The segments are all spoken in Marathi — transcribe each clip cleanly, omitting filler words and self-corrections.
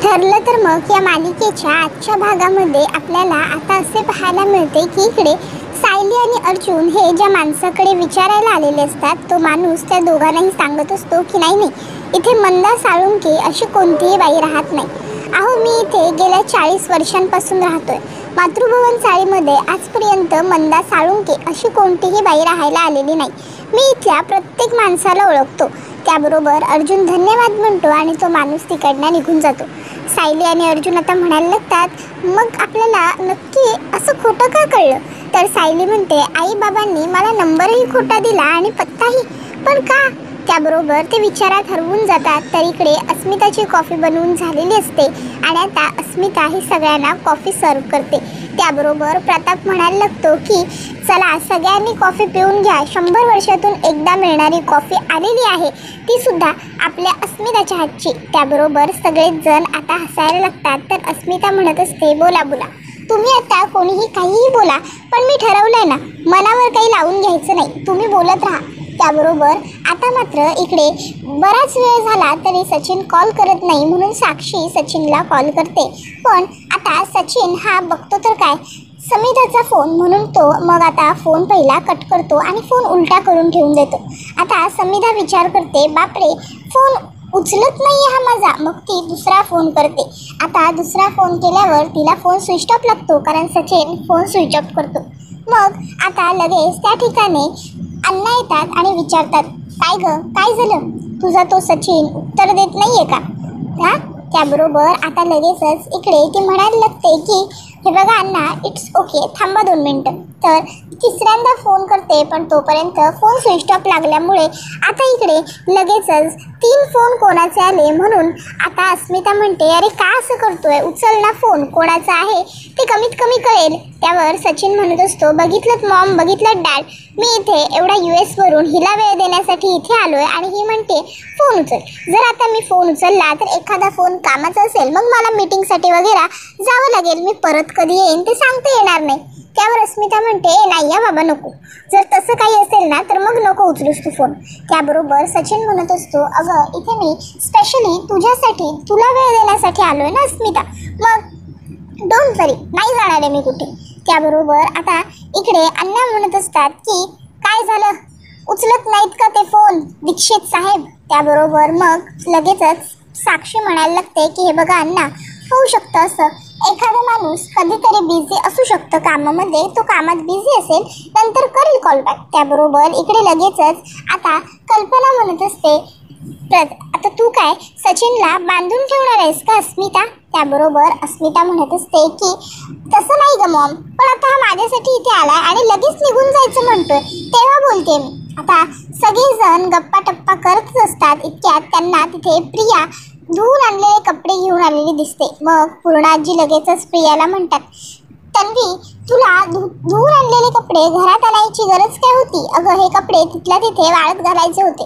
ठरलं तर मग या मालिकेच्या आजच्या भागामध्ये आपल्याला आता असे पाहायला मिळते की इकडे सायली आणि अर्जुन हे ज्या माणसाकडे विचारायला आलेले असतात तो माणूस त्या दोघांनाही सांगत असतो की नाही इथे मंदा साळुंके अशी कोणतीही बाई राहत नाही. अहो मी इथे गेल्या 40 वर्षांपासून राहतोय. मातृभवन चाळीमध्ये आजपर्यंत मंदा साळुंके अशी कोणतीही बाई राहायला आलेली नाही. मी इथल्या प्रत्येक माणसाला ओळखतो. त्याबरोबर अर्जुन धन्यवाद म्हणतो आणि तो माणूस तिकडनं निघून जातो. सायली आणि अर्जुन आता म्हणायला लागतात मग आपल्याला नक्की असं खोटं का कळलं. तर सायली म्हणते आई बाबांनी मला नंबरही खोटा दिला आणि पत्ताही, पण का. त्याबरोबर ते विचारात हरवून जातात. तर इकडे अस्मिताची कॉफी बनवून झालेली असते आणि आता अस्मिता ही सगळ्यांना कॉफी सर्व करते. त्याबरोबर प्रताप म्हणायला लागतो की चला सगळ्यांनी कॉफी पिऊन घ्या. 100 वर्षातून एकदा मिळणारी कॉफी आलेली आहे, ती सुद्धा आपल्या अस्मिताच्या हातची. त्याबरोबर सगळेच जण आता हसायला लागतात. तर अस्मिता म्हणत असते बोला बोला, तुम्ही आता कोणीही काहीही बोला, पण मी ठरवलंय ना मनावर काही लावून घ्यायचं नाही, तुम्ही बोलत राहा. त्याबरोबर आता मात्र इकडे बराच वेळ झाला तरी सचिन कॉल करत नाही म्हणून साक्षी सचिनला कॉल करते. पण आता सचिन हा बघतो तर काय समिताचा फोन, म्हणून तो मग आता फोन पहिला कट करतो आणि फोन उलटा करून ठेवून देतो. आता समिता विचार करते बापरे फोन उचलत नाही हा माझा. मग ती दुसरा फोन करते. आता दुसरा फोन केल्यावर तिला फोन स्विच ऑफ लागतो कारण सचिन फोन स्विच ऑफ करतो. मग आता लगेच त्या ठिकाणी अण्णा येतात आणि विचारतात काय ग काय झालं, तुझा तो सचिन उत्तर देत नाहीये का. हा त्याबरोबर आता लगेचच इकडे ती म्हणायला लागते की हे बघा अण्णा इट्स ओके, थांबा 2 मिनटं. तर तिसऱ्यांदा फोन करते पण तोपर्यंत फोन स्विच ऑफ लागल्यामुळे आता इकडे लगेचच 3 फोन कोणाचे आले. म्हणून आता अस्मिता म्हणते अरे का असं करतोय, उचल ना फोन, कोणाचा आहे ते कमीत कमी कळेल. त्यावर सचिन म्हणत असतो बघितलं मॉम, बघितलं डॅड, मी इथे एवढा US वरून हिला वेळ देण्यासाठी इथे आलोय आणि ही म्हणते फोन उचल. जर आता मी फोन उचलला तर एखादा फोन कामाचा असेल मग मला मीटिंगसाठी वगैरे जावं लागेल, मी परत कधी येईन ते सांगता येणार नाही. त्यावर अस्मिता म्हणते नाही या बाबा नको, जर तसं काही असेल ना तर मग नको उचलूस तू फोन. त्याबरोबर सचिन म्हणत असतो अगं इथे मी स्पेशली तुझ्यासाठी तुला वेळ देण्यासाठी आलोय ना अस्मिता, मग डोंट वरी, नाही जाणार आहे मी कुठे. त्याबरोबर आता इकडे अण्णा म्हणत असतात की काय झालं, उचलत नाहीत का ते फोन दीक्षित साहेब. त्याबरोबर मग लगेचच साक्षी म्हणायला लागते की हे बघा अण्णा होऊ शकतं असं, एखादा माणूस कधीतरी बिझी असू शकतं कामामध्ये, तो कामात बिझी असेल नंतर करेल कॉल बॅक. त्याबरोबर इकडे लगेचच आता कल्पना म्हणत असते आता तू काय सचिनला बांधून ठेवणार आहेस का अस्मिता. त्याबरोबर अस्मिता म्हणत असते की तसं नाही ग मॉम, पण आता हा माझ्यासाठी इथे आलाय आणि लगेच निघून जायचं म्हणतोय तेव्हा बोलते मी. आता सगळेजण गप्पा टप्पा करतच असतात. इतक्यात त्यांना तिथे प्रिया धुवून आणलेले कपडे घेऊन आलेली दिसते. मग पूर्णाजी लगेचच प्रियाला म्हणतात तन्वी तुला धुवून आणलेले कपडे घरात आणायची गरज काय होती. अगं हे कपडे तिथल्या तिथे वाळत घालायचे होते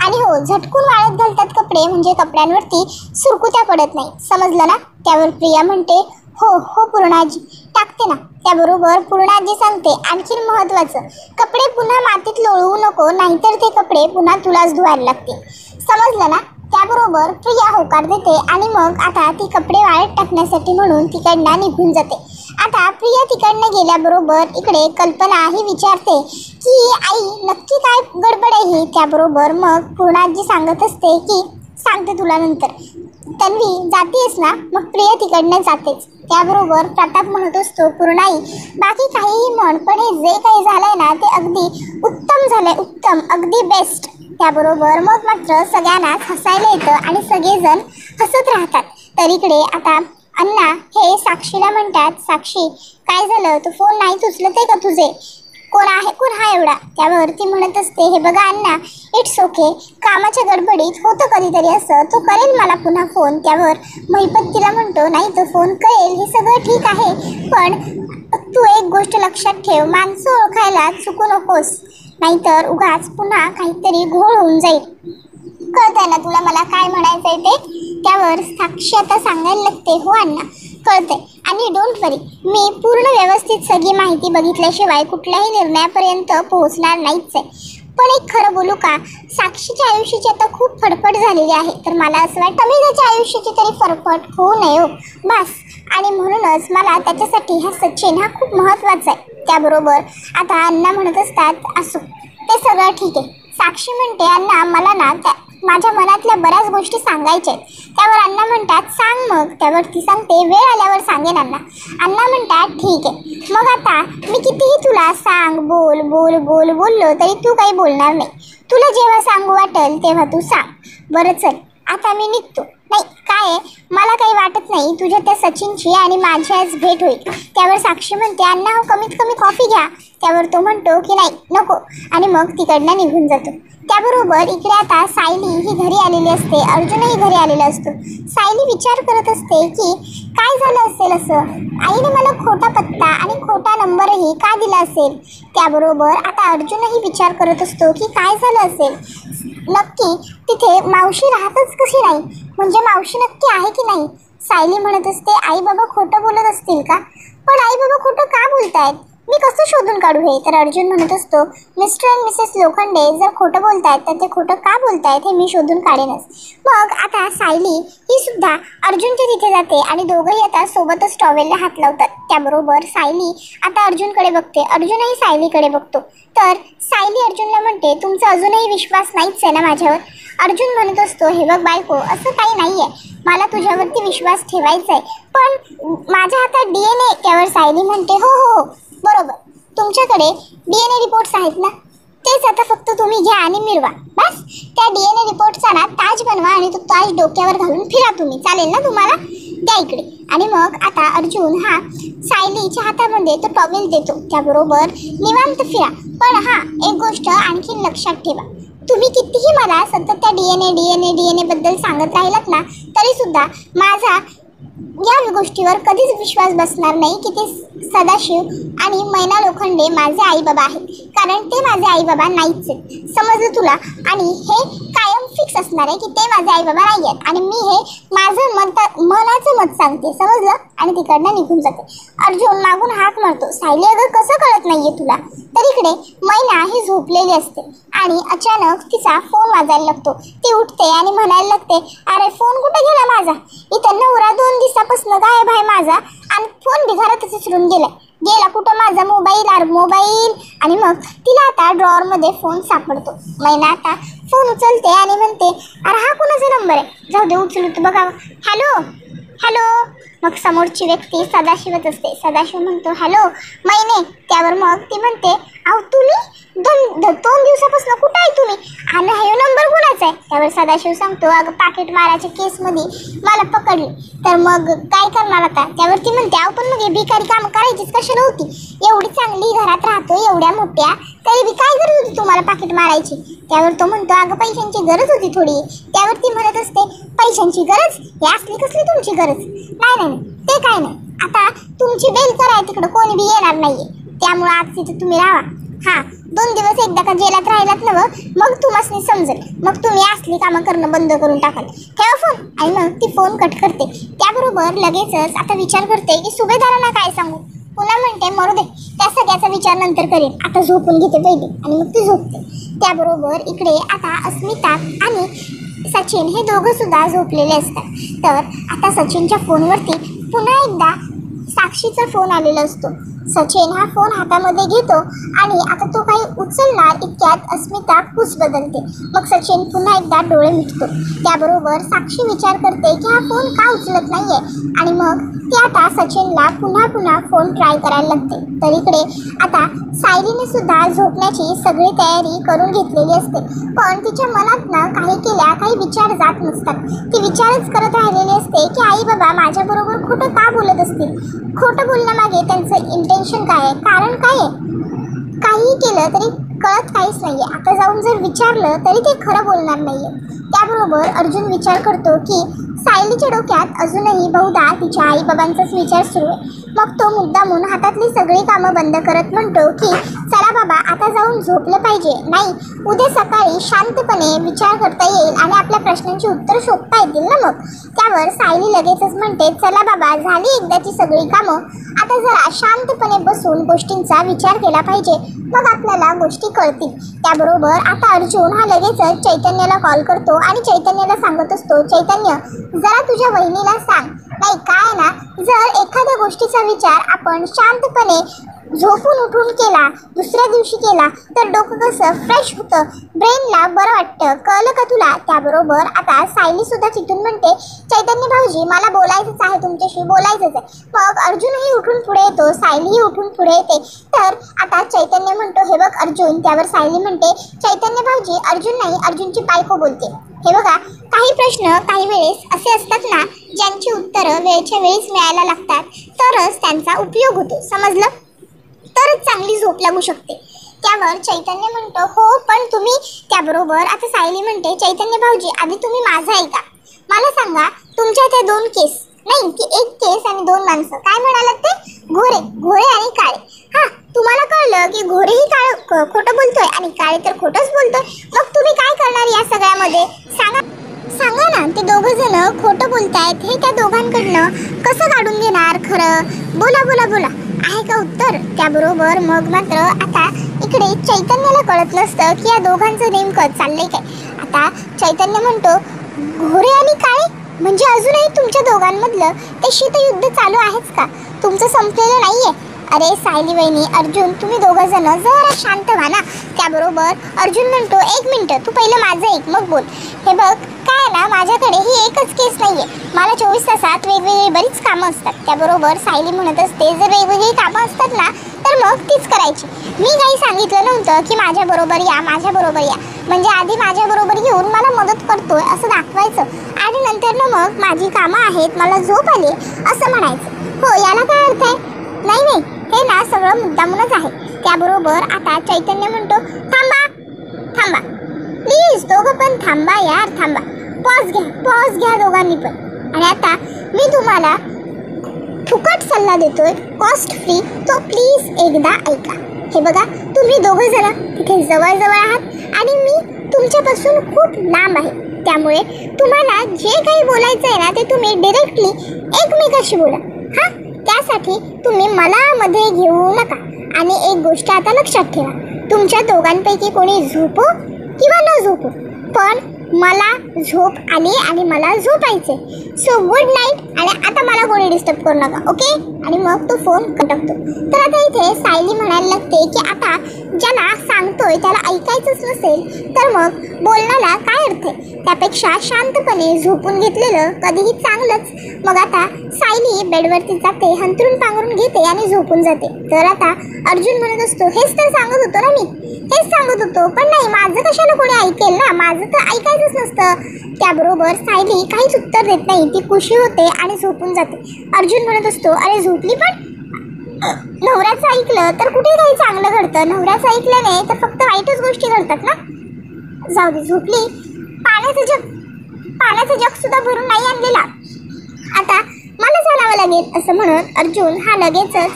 आणि हो झटकून वाळत घालतात कपडे म्हणजे कपड्यांवरती सुरकुत्या पडत नाही, समजलं ना. त्यावर प्रिया म्हणते हो हो पूर्णाजी टाकते ना. त्याबरोबर पूर्णाजी सांगते आणखीन महत्त्वाचं, कपडे पुन्हा मातीत लोळवू नको नाहीतर ते कपडे पुन्हा तुलाच धुवायला लागतील, समजलं ना. त्याबरोबर प्रिया होकार देते आणि मग आता ती कपडे वाळत टाकण्यासाठी म्हणून तिकडनं निघून जाते. आता प्रिया तिकडनं गेल्याबरोबर इकडे कल्पना ही विचारते की आई नक्की काय गडबड आहे ही. त्याबरोबर मग पूर्णाजी सांगत असते की सांगते तुला नंतर. तन्वी जातेस ना, मग प्रिया तिकडनं जातेच. त्याबरोबर प्रताप म्हणत असतो पूर्णाई बाकी काहीही म्हण पण हे जे काही झालंय ना ते अगदी उत्तम झालंय, उत्तम, अगदी बेस्ट. त्याबरोबर मग मात्र सगळ्यांनाच हसायला येतं आणि सगळेजण हसत राहतात. तर इकडे आता अण्णा हे साक्षीला म्हणतात साक्षी काय झालं, तू फोन नाहीच उचलत आहे का तुझे, कोण आहे कोण हा एवढा. त्यावर ती म्हणत असते हे बघा अण्णा इट्स ओके, कामाच्या गडबडीत होतं कधीतरी असं, तो करेल मला पुन्हा फोन. त्यावर महिपत तिला म्हणतो नाही तो फोन करेल हे सगळं ठीक आहे, पण तू एक गोष्ट लक्षात ठेव, माणसं ओळखायला चुकू नकोस नाहीतर उगाच पुन्हा काहीतरी घोळ होऊन जाईल, कळतंय ना तुला मला काय म्हणायचंय ते. त्यावर साक्षी आता सांगायला लागते हो अण्णा कळतंय आणि डोंट वरी, मी पूर्ण व्यवस्थित सगळी माहिती बघितल्याशिवाय कुठल्याही निर्णयापर्यंत पोहोचणार नाहीच आहे. पण एक खरं बोलू का, साक्षीच्या आयुष्याची आता खूप फडफड झालेली आहे. तर मला असं वाटतं मी त्याच्या आयुष्याची तरी फडफड होऊ नये हो बस. आणि म्हणूनच मला त्याच्यासाठी हा सचिन हा खूप महत्त्वाचा आहे. त्याबरोबर आता अण्णा म्हणत असतात असो ते सगळं ठीक आहे. साक्षी म्हणते अण्णा मला ना माझ्या मनातल्या बऱ्याच गोष्टी सांगायच्या आहेत. त्यावर अण्णा म्हणतात सांग मग. त्यावर ती सांगते वेळ आल्यावर सांगेन अण्णा. अण्णा म्हणतात ठीक आहे. मग आता मी कितीही तुला सांग बोल बोल बोल बोललो तरी तू काही बोलणार नाही. तुला जेव्हा सांगू वाटेल तेव्हा तू सांग. बरं चल आता मी निघतो. नाही काय मला काही वाटत नाही तुझ्या त्या सचिनची आणि माझी आज भेट होईल. त्यावर साक्षी म्हणते अण्णा हो कमीत कमी कॉफी घ्या. त्यावर तो म्हणतो की नाही नको आणि मग तिकडनं निघून जातो. त्याबरोबर इकडे आता सायली ही घरी आलेली असते. अर्जुनही घरी आलेला असतो. सायली विचार करत असते की काय झालं असेल असं. आईने मला खोटा पत्ता आणि खोटा नंबरही का दिला असेल. त्याबरोबर आता अर्जुनही विचार करत असतो की काय झालं असेल. नक्की तिथे मावशी राहतच कशी नाही. म्हणजे मावशी नक्की आहे की नाही. सायली म्हणत असते आई बाबा खोटं बोलत असतील का. पण आई बाबा खोटं का बोलतायत मी कसं शोधून काढू हे. तर अर्जुन म्हणत असतो मिस्टर अँड मिसेस लोखंडे जर खोटं बोलतायत तर ते खोटं का बोलतायत हे मी शोधून काढेनच. मग आता सायली ही सुद्धा अर्जुनच्या तिथे जाते आणि दोघंही आता सोबतच टॉवेलला हात लावतात. त्याबरोबर सायली आता अर्जुनकडे बघते. अर्जुनही सायलीकडे बघतो. तर सायली अर्जुनला म्हणते तुमचा अजूनही विश्वास नाहीच आहे ना माझ्यावर. अर्जुन म्हणत असतो हे बघ बायको असं काही नाही आहे. मला तुझ्यावरती विश्वास ठेवायचा आहे पण माझ्या हातात DNA. त्यावर सायली म्हणते हो हो हो बरोबर तुमच्याकडे DNA रिपोर्ट्स आहेत ना. तेच आता फक्त तुम्ही घ्या आणि मिरवा बस. त्या DNA रिपोर्टचा ना ताज बनवा आणि तो ताज डोक्यावर घालून फिरा तुम्ही. चालेल ना तुम्हाला. द्या इकडे. आणि मग आता अर्जुन हा सायलीच्या हातामध्ये तो टॉवेल देतो. त्याबरोबर निवांत फिरा. पण हा एक गोष्ट आणखी लक्षात ठेवा तुम्ही कितीही मला सतत त्या DNA बद्दल सांगत राहिलात ना तरी सुद्धा माझा या गोष्टीवर कधीच विश्वास बसणार नाही की ते सदाशिव आणि मैना लोखंडे माझे आई बाबा आहेत. कारण ते माझे आई बाबा नाहीच आहेत. समजलं तुला. आणि हे कायम फिक्स असणार आहे की ते माझे आई बाबा नाही आहेत. आणि मी हे माझं मनाचं मत सांगते समजलं. आणि तिकडनं निघून जाते. अर्जुन मागून हाक मारतो सायली अगं कसं कळत नाहीये तुला. तर इकडे मैना ही झोपलेली असते आणि अचानक तिचा फोन वाजायला लागतो. ती उठते आणि म्हणायला लागते अरे फोन कुठे गेला माझा. इथं नवरा 2 दिवसापासून गायब आहे माझा आणि फोन बी घरातच विसरून गेला कुठं माझा मोबाईल. आणि मग तिला आता ड्रॉवरमध्ये फोन सापडतो. मैना आता फोन उचलते आणि म्हणते अरे हा कोणाचा नंबर आहे. जाऊ दे उचलू तू बघा. हॅलो. मग समोरची व्यक्ती सदाशिवच असते. सदाशिव म्हणतो हॅलो मैने. त्यावर मग ती म्हणते अहो तुम्ही 2 दिवसापासून कुठं आहे तुम्ही आणि हा नंबर कोणाचा आहे. त्यावर सदाशिव सांगतो अगं पाकिट मारायच्या केसमध्ये मला पकडले तर मग काय करणार आता. त्यावर ती म्हणते अहो पण मग हे भिकारी काम करायचीच कशी नव्हती. एवढी चांगली घरात राहतो एवढ्या मोठ्या तरी बी काय गरज होती तुम्हाला पाकिट मारायची. त्यावर तो म्हणतो अगं पैशांची गरज होती थोडी. त्यावर ती म्हणत असते पैशांची गरज हे असली कसली तुमची गरज. नाही ते काय नाही. आता तुमची बेल कराय तिकडं कोणी बी येणार नाहीये. त्यामुळे आज तिथे तुम्ही राहा. हां 2 दिवस एकदा का जेलात राहिलात ना मग तुम्हाला समजेल. मग तुम्ही असली कामं करणं बंद करून टाकाल. ठेवा फोन. आणि मग ती फोन कट करते. त्याबरोबर लगेचच आता विचार करते की सुभेदारांना काय सांगू. पुन्हा म्हणते मरू दे त्या सगळ्याचा विचार नंतर करेन. आता झोपून घेते पहिले. आणि मग ती झोपते. त्याबरोबर इकडे आता अस्मिता आणि सचिन हे दोघं सुद्धा झोपलेले असतात. तर आता सचिनच्या फोनवरती पुन्हा एकदा साक्षीचा फोन आलेला असतो. सचिन हा फोन हातामध्ये घेतो आणि आता तो काही उचलणार इतक्यात अस्मिता खूस बदलते. मग सचिन पुन्हा एकदा डोळे मिटतो. त्याबरोबर साक्षी विचार करते की हा फोन का उचलत नाहीये. आणि मग ती आता सचिनला पुन्हा फोन ट्राय करायला लागते. तर इकडे आता सायलीने सुद्धा झोपण्याची सगळी तयारी करून घेतलेली असते. पण तिच्या मनातनं काही विचार जात नसतात. ती विचारच करत राहिलेली असते की आई बाबा माझ्याबरोबर खोटं का बोलत असतील. खोटं बोलण्यामागे त्यांचं इंटेन्शन काय आहे कारण काय आहे. काहीही केलं तरी कळत काहीच नाहीये. आता जाऊन जर विचारलं तरी ते खरं बोलणार नाहीये. त्याबरोबर अर्जुन विचार करतो की सायलीच्या डोक्यात अजूनही बहुधा तिच्या आईबाबांचाच विचार सुरू आहे. मग तो मुद्दामून हातातली सगळी कामं बंद करत म्हणतो की चला बाबा आता जाऊन झोपलं पाहिजे. नाही, उद्या सकाळी शांतपणे विचार करता येईल आणि आपल्या प्रश्नांची उत्तर शोधता येतील ना मग. त्यावर सायली लगेचच म्हणते, चला बाबा, झाली एकदाची सगळी कामं, आता जरा शांतपणे बसून गोष्टींचा विचार केला पाहिजे, मग आपल्याला गोष्टी कळतील. त्याबरोबर आता अर्जुन हा लगेचच चैतन्याला कॉल करतो आणि चैतन्याला सांगत असतो, चैतन्य, जरा तुझ्या वहिनीला सांग. नाही काय ना, जर एखाद्या गोष्टीचा विचार आपण शांतपणे झोपून उठून केला, दुसऱ्या दिवशी केला, तर डोकं कसं फ्रेश होतं, ब्रेनला बरं वाटतं. कळलं का तुला? त्याबरोबर आता सायली सुद्धा तिथून म्हणते, चैतन्य भाऊजी, मला बोलायचंच आहे, तुमच्याशी बोलायचंच आहे. मग अर्जुनही उठून पुढे येतो, सायलीही उठून पुढे येते. तर आता चैतन्य म्हणतो, हे बघ अर्जुन. त्यावर सायली म्हणते, चैतन्य भाऊजी, अर्जुन नाही, अर्जुनची बायको बोलते. हे बघा, काही प्रश्न काही वेळेस असे असतात ना, ज्यांची उत्तरं वेळच्या वेळीच मिळायला लागतात, तरच त्यांचा उपयोग होतो. समजलं? तरच चांगली झोप लागू शकते. त्यावर चैतन्य म्हणतो, हो पण तुम्ही. त्याबरोबर आता सायली म्हणते, चैतन्य भाऊजी, आधी तुम्ही माझं ऐका. मला सांगा, तुमच्या त्या 2 केस, नाही की 1 केस आणि 2 माणसं, काय म्हणालात ते? घोडे आणि काळे. हा, तुम्हाला कळलं की घोडेही खोटं बोलतोय आणि काळे तर खोटंच बोलतोय. मग तुम्ही काय करणार या सगळ्यामध्ये? सांगा ना. ते दोघं जण खोटं बोलतायत, हे त्या दोघांकडनं कसं काढून घेणार खरं? बोला आहे का उत्तर? त्याबरोबर मग मात्र आता इकडे चैतन्याला कळत नसतं की या दोघांचं नेमकं चाललंय काय. आता चैतन्य म्हणतो, घोडे आणि काळे म्हणजे अजूनही तुमच्या दोघांमधलं ते शीतयुद्ध चालू आहेच का? तुमचं संपलेलं नाहीये? अरे सायली वहिनी, अर्जुन, तुम्ही दोघं जण जरा शांत व्हा ना. त्याबरोबर अर्जुन म्हणतो, 1 मिनिट, तू पहिलं माझं ऐक मग बोल. हे बघ, काय ना, माझ्याकडे ही एकच केस नाहीये, मला 24 तासात वेगवेगळी बरीच कामं असतात. त्याबरोबर सायली म्हणत असते, जर वेगवेगळी कामं असतात ना, तर मग तीच करायची. मी काही सांगितलं नव्हतं की माझ्याबरोबर या, म्हणजे आधी माझ्याबरोबर येऊन मला मदत करतोय असं दाखवायचं आणि नंतर ना मग माझी कामं आहेत, मला झोप आली असं म्हणायचं. हो, याला काय अर्थ आहे? नाही, हे ना सगळं मुद्दामूनच आहे. त्याबरोबर आता चैतन्य म्हणतो, थांबा प्लीज, दोघं पण थांबा यार, थांबा. पॉज घ्या दोघांनी पण. आणि आता मी तुम्हाला फुकट सल्ला देतोय, कॉस्ट फ्री, तो प्लीज एकदा ऐका. हे बघा, तुम्ही दोघं जण तिथे जवळ आहात आणि मी तुमच्यापासून खूप लांब आहे. त्यामुळे तुम्हाला जे काही बोलायचं आहे ना, ते तुम्ही डायरेक्टली एकमेकाशी बोला. हां, त्यासाठी तुम्ही मला मध्ये घेऊ नका. आणि एक गोष्ट आता लक्षात ठेवा, तुमच्या दोघांपैकी कोणी झोपो किंवा न झोपो, पण मला झोप आली आणि मला झोपायचे. So good night. आणि आता मला कोणी डिस्टर्ब करू नका, ओके? आणि मग तो फोन टाकतो. तर आता इथे सायली म्हणायला लागते की आता ज्याला सांगतोय त्याला ऐकायचंच नसेल तर मग बोलण्याला काय अर्थ आहे? त्यापेक्षा शांतपणे झोपून घेतलेलं कधीही चांगलंच. मग आता सायली बेडवरती जाते, हंतरून पांघरून घेते आणि झोपून जाते. तर आता अर्जुन म्हणत असतो, हेच तर सांगत होतो ना, हेच सांगत होतो, पण नाही, माझं कशाला कोणी ऐकेल ना, माझं तर ऐकायचंच नसतं. त्याबरोबर सायली काहीच उत्तर देत नाही, ती खुशी होते आणि झोपून जाते. अर्जुन म्हणत असतो, अरे झोपली पण? नवऱ्याचं ऐकलं तर कुठे काही चांगलं घडतं, नवऱ्याचं ऐकलं नाही तर फक्त वाईटच गोष्टी घडतात ना. जाऊ दे, झोपली. पाण्याचं जग सुद्धा भरून नाही आणलेला, आता मला चालावं लागेल असं म्हणत अर्जुन हा लगेचच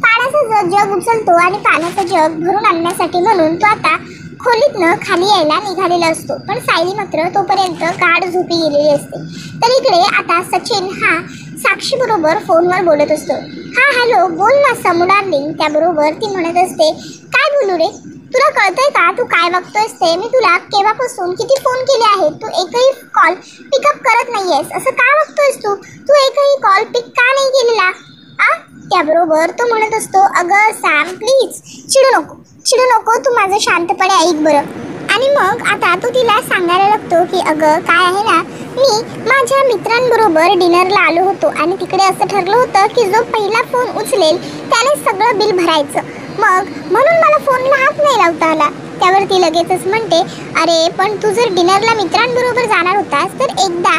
पाण्याचं जग उचलतो आणि पाण्याचं जग भरून आणण्यासाठी म्हणून तो आता खोलीतनं खाली यायला निघालेला असतो. पण सायली मात्र तोपर्यंत गाढ झोपी गेलेली असते. तर इकडे आता सचिन हा साक्षी बरोबर फोनवर बोलत असतो. हा हॅलो, बोल ना समू डार्लिंग. त्याबरोबर ती म्हणत असते, काय बोलू रे, तुला कळतंय का तू काय बघतोयस ते? मी तुला केव्हापासून किती फोन केले आहेत, तू एकही कॉल पिकअप करत नाहीयेस. असं का बघतोयस तू एकही कॉल पिक का नाही केलेला? त्याबरोबर तो म्हणत असतो, अगं सॅम प्लीज चिडू नको, तू माझं शांतपणे ऐक बरं. आणि मग आता तो तिला सांगायला लागतो की अगं काय आहे ना, मी माझ्या मित्रांबरोबर डिनरला आलो होतो आणि तिकडे असं ठरलं होतं की जो पहिला फोन उचलेल त्याने सगळं बिल भरायचं, मग म्हणून मला फोनला हात नाही लावता आला. त्यावर ती लगेचच म्हणते, अरे पण तू जर डिनरला मित्रांबरोबर जाणार होतास तर एकदा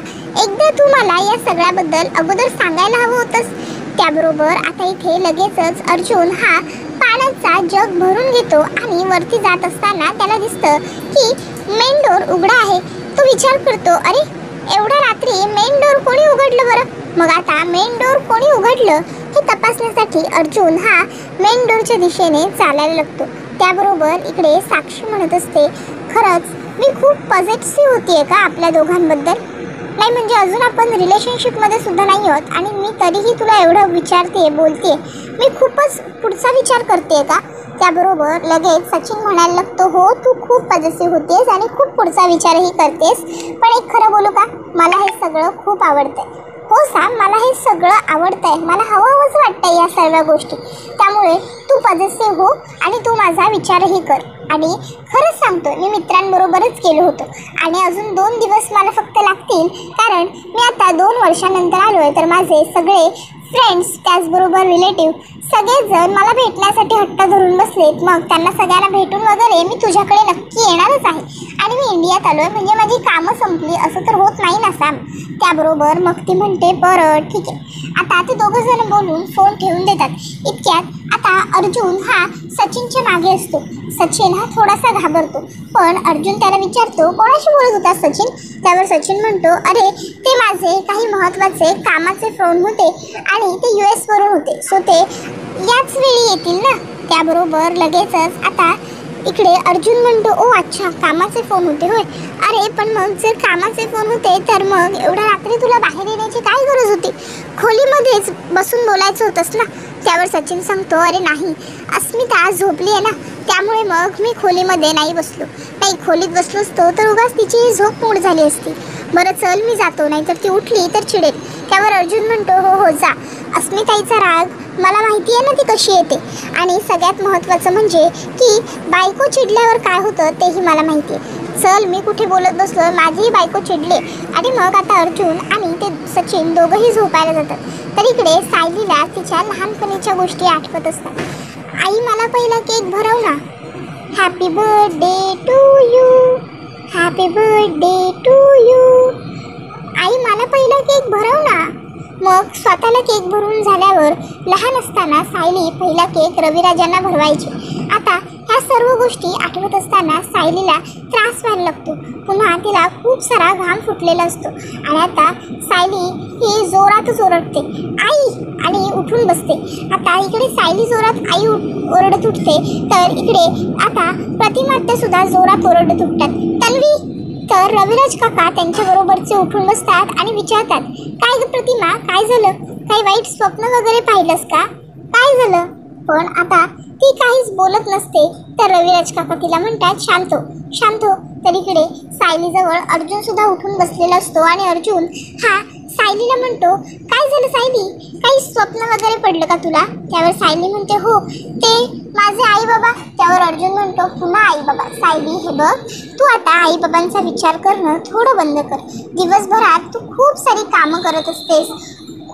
तू मला या सगळ्याबद्दल अगोदर सांगायला हवं होतंस. त्याबरोबर आता इथे लगेचच अर्जुन हा पाण्याचा जग भरून घेतो आणि वरती जात असताना त्याला दिसतं की मेन डोर उघडा आहे. तो विचार करतो, अरे एवढ्या रात्री मेन डोर कोणी उघडलं बरं? मग आता मेन डोर कोणी उघडलं हे तपासण्यासाठी अर्जुन हा मेन डोरच्या दिशेने चालायला लागतो. त्याबरोबर इकडे साक्षी म्हणत असते, खरंच मी खूप पॉझिटिव्ह होतीये का आपल्या दोघांबद्दल? नाही म्हणजे अजून आपण रिलेशनशिपमध्ये सुद्धा नाही आहोत आणि मी तरीही तुला एवढं विचारते बोलते, मी खूपच पुढचा विचार करते का? त्याबरोबर लगेच सचिन म्हणायला लागतो, हो तू खूप पॉझिटिव्ह होतेस आणि खूप पुढचा विचारही करतेस, पण एक खरं बोलू का, मला हे सगळं खूप आवडतंय. हो सॅम, मला हे सगळं आवडतंय, मला हवंच वाटतंय या सर्व गोष्टी. त्यामुळे तू पॉझिटिव्ह हो आणि तू माझा विचारही कर. आणि खरंच सांगतो, मी मित्रांबरोबरच गेलो होतो आणि अजून 2 दिवस मला फक्त लागतील, कारण मी आता 2 वर्षानंतर आलो आहे. तर माझे सगळे फ्रेंड्स त्याचबरोबर रिलेटिव्ह सगळेजण मला भेटण्यासाठी हट्ट धरून बसलेत. मग त्यांना सगळ्यांना भेटून वगैरे मी तुझ्याकडे नक्की येणारच आहे. आणि मी इंडियात आलो आहे म्हणजे माझी कामं संपली असं तर होत नाही ना सॅम. त्याबरोबर मग ती म्हणते, बरं ठीक आहे. आता ते दोघंजण बोलून फोन ठेवून देतात. इतक्यात आता अर्जुन हा सचिनच्या मागे असतो. सचिन हा थोडासा घाबरतो, पण अर्जुन त्याला विचारतो, कोणाशी बोलत होता सचिन? त्यावर सचिन म्हणतो, अरे ते माझे काही महत्त्वाचे कामाचे फोन होते आणि ते US वरून होते, सो ते याच वेळी येतील ना. त्याबरोबर लगेचच आता इकडे अर्जुन म्हणतो, ओ अच्छा कामाचे फोन होते होय. अरे पण मग जर कामाचे फोन होते तर मग एवढ्या रात्री तुला बाहेर येण्याची काय गरज होती? खोलीमध्येच बसून बोलायचं होतंस ना. त्यावर सचिन सांगतो, अरे नाही, अस्मिता झोपली आहे ना, त्यामुळे मग मी खोलीमध्ये नाही बसलो. नाही, खोलीत बसलो असतो तर उगाच तिची झोप मोड झाली असती. बरं चल मी जातो, नाहीतर ती उठली तर चिडेल. त्यावर अर्जुन म्हणतो, हो जा. अस्मिताईचा राग मला माहिती आहे ना ती कशी येते, आणि सगळ्यात महत्त्वाचं म्हणजे की बायको चिडल्यावर काय होतं तेही मला माहिती आहे. चल मी कुठे बोलत बसलो, माझीही बायको चिडले. आणि मग आता अर्जुन आणि ते सचिन दोघंही झोपायला जातात. तर इकडे सायलीला तिच्या लहानपणीच्या गोष्टी आठवत असतात. आई मला पहिला केक भरव ना, happy birthday to you, happy birthday to you. आई मला पहिला केक भरव ना. मग स्वतःला केक भरून झाल्यावर लहान असताना सायली पहिला केक रविराजांना भरवायची. आता ह्या सर्व गोष्टी आठवत असताना सायलीला त्रास व्हायला लागतो. पुन्हा तिला खूप सारा घाम फुटलेला असतो आणि आता सायली ही जोरातच ओरडते, आई, आणि उठून बसते. आता इकडे सायली जोरात आई ओरडत उठते, तर इकडे आता प्रतिमात्या सुद्धा जोरात ओरडत उठतात, तन्वी. तर रविराज काका त्यांच्याबरोबरचे उठून बसतात आणि विचारतात, काय ग प्रतिमा, काय झालं? काही वाईट स्वप्न वगैरे पाहिलंस का? काय झालं? पण आता ती काहीच बोलत नसते. तर रविराज काका तिला म्हणतात, शांत हो, शांत हो. तर इकडे सायलीजवळ अर्जुन सुद्धा उठून बसलेला असतो आणि अर्जुन हा सायलीला म्हणतो, काय झालं सायली, काही स्वप्न वगैरे पडलं का तुला? त्यावर सायली म्हणते, हो ते माझे आई बाबा. त्यावर अर्जुन म्हणतो, पुन्हा आई बाबा. सायली हे बघ, तू आता आई बाबांचा विचार करणं थोडं बंद कर. दिवसभरात तू खूप सारी कामं करत असतेस,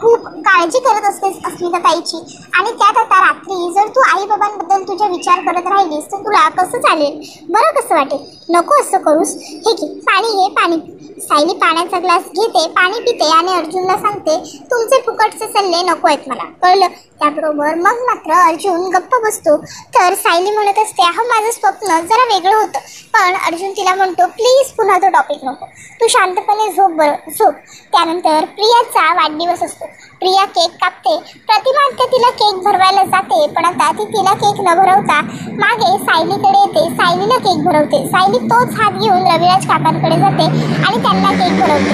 खूप काळजी करत असतेस अस्मिताताईची, आणि त्यात आता रात्री जर तू आई बाबांबद्दल तुझा विचार करत राहिलीस तर तुला कसं चालेल बरं, कसं वाटेल? नको असं करूस. हे घे पाणी, घे पाणी. सायली पाण्याचा ग्लास घेते, पाणी पिते आणि अर्जुनला सांगते, तुमचे फुकटचे सल्ले नको आहेत मला, कळलं? त्याबरोबर मग मात्र अर्जुन गप्प बसतो. तर सायली म्हणत असते, अहो माझं स्वप्न जरा वेगळं होतं. पण अर्जुन तिला म्हणतो, प्लीज पुन्हा तो टॉपिक नको, तू शांतपणे झोप, बरं झोप. त्यानंतर प्रियाचा वाढदिवस असतो. प्रिया केक कापते. प्रतिमा तिला केक भरवायला जाते, पण आता ती तिला केक न भरवता मागे सायलीकडे येते, सायलीला केक भरवते. सायली तोच हात घेऊन रविराज काकांकडे जाते आणि त्यांना केक भरवते.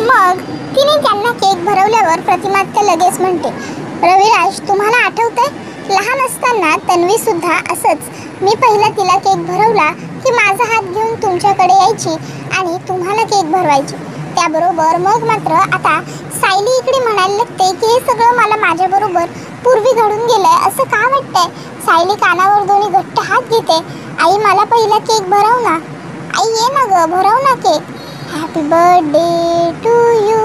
मग तिने त्यांना केक भरवल्यावर प्रतिमा लगेच म्हणते, रविराज तुम्हाला आठवतंय लहान असताना तन्वी सुद्धा असंच, मी पहिला तिला केक भरवला की माझा हात घेऊन तुमच्याकडे यायची आणि तुम्हाला केक भरवायची. त्याबरोबर मग मात्र आता सायली इकडे म्हणायला लागते की हे सगळं मला माझ्याबरोबर पूर्वी घडून गेलंय असं का वाटतंय. सायली कानावर दोन्ही घट्ट हात घेते, आई मला पहिला केक भरव ना, आई ये ना ग भरव ना cake. Happy birthday to you,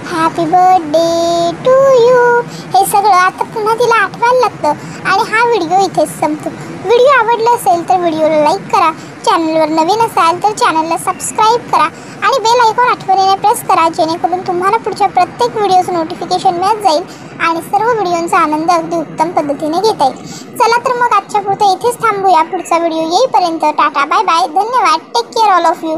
happy birthday to you. हे सगळं आता पुन्हा तिला आठवायला लागतं आणि हा व्हिडिओ इथेच संपतो. व्हिडिओ आवडला असेल तर व्हिडिओला लाईक करा, चॅनलवर नवीन असाल तर चॅनलला सबस्क्राईब करा आणि बेल आयकॉन आठवणीने प्रेस करा, जेणेकरून तुम्हाला पुढच्या प्रत्येक व्हिडिओचं नोटिफिकेशन मिळत जाईल आणि सर्व व्हिडिओंचा आनंद अगदी उत्तम पद्धतीने घेता येईल. चला तर मग आजच्या पुरतं इथेच थांबूया. पुढचा व्हिडिओ येईपर्यंत टाटा, बाय बाय, धन्यवाद, take care all of you.